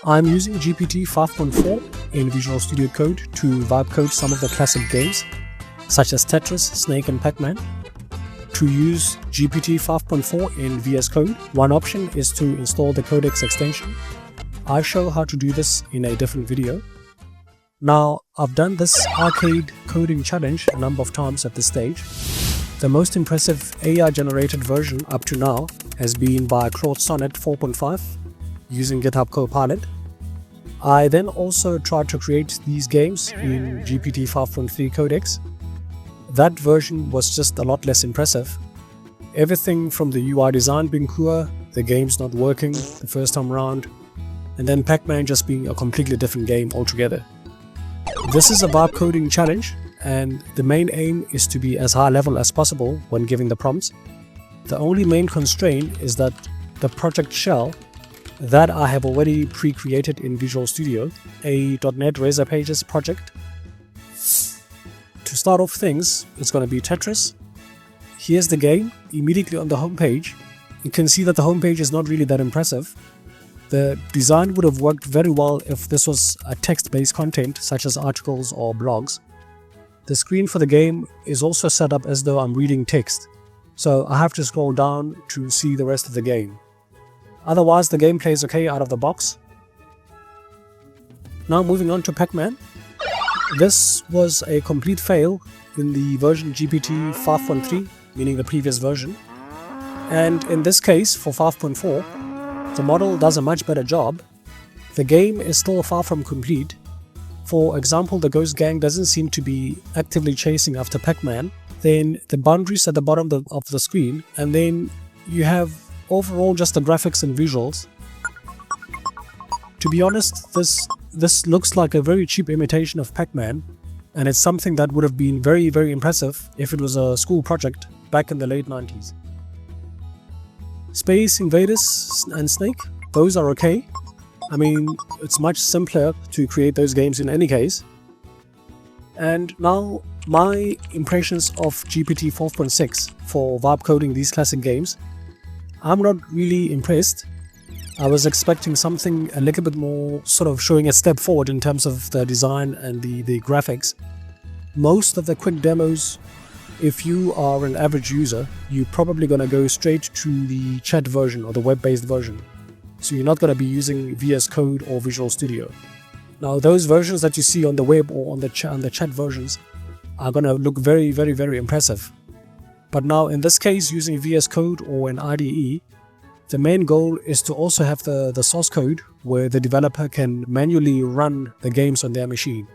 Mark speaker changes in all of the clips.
Speaker 1: I'm using GPT 5.4 in Visual Studio Code to vibe code some of the classic games, such as Tetris, Snake and Pac-Man. To use GPT 5.4 in VS Code, one option is to install the Codex extension. I show how to do this in a different video. Now, I've done this arcade coding challenge a number of times at this stage. The most impressive AI-generated version up to now has been by Claude Sonnet 4.5 using GitHub Copilot. I then also tried to create these games in GPT 5.3 Codex. That version was just a lot less impressive. Everything from the UI design being poor, the game's not working the first time around, and then Pac-Man just being a completely different game altogether. This is a vibe coding challenge, and the main aim is to be as high level as possible when giving the prompts. The only main constraint is that the project shell that I have already pre-created in Visual Studio, a .NET Razor Pages project. To start off things, it's going to be Tetris. Here's the game. Immediately on the homepage, you can see that the homepage is not really that impressive. The design would have worked very well if this was a text-based content such as articles or blogs. The screen for the game is also set up as though I'm reading text, so I have to scroll down to see the rest of the game. Otherwise, the game plays okay out of the box. Now moving on to Pac-Man. This was a complete fail in the version GPT 5.3, meaning the previous version. And in this case, for 5.4, the model does a much better job. The game is still far from complete. For example, the Ghost Gang doesn't seem to be actively chasing after Pac-Man. Then the boundaries at the bottom of the screen, and then you have overall just the graphics and visuals. To be honest, this looks like a very cheap imitation of Pac-Man, and it's something that would have been very, very impressive if it was a school project back in the late 90s. Space Invaders and Snake, those are okay. I mean, it's much simpler to create those games in any case. And now, my impressions of GPT 4.6 for vibe coding these classic games. I'm not really impressed. I was expecting something a little bit more sort of showing a step forward in terms of the design and the graphics. Most of the quick demos, if you are an average user, you're probably going to go straight to the chat version or the web-based version. So you're not going to be using VS Code or Visual Studio. Now those versions that you see on the web or on the chat versions are going to look very, very, very impressive. But now in this case, using VS Code or an IDE, the main goal is to also have the source code where the developer can manually run the games on their machine.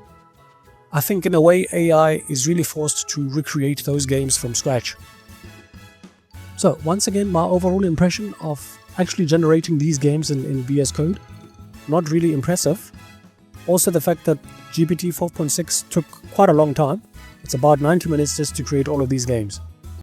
Speaker 1: I think in a way AI is really forced to recreate those games from scratch. So once again, my overall impression of actually generating these games in VS Code, not really impressive. Also the fact that GPT 4.6 took quite a long time. It's about 90 minutes just to create all of these games.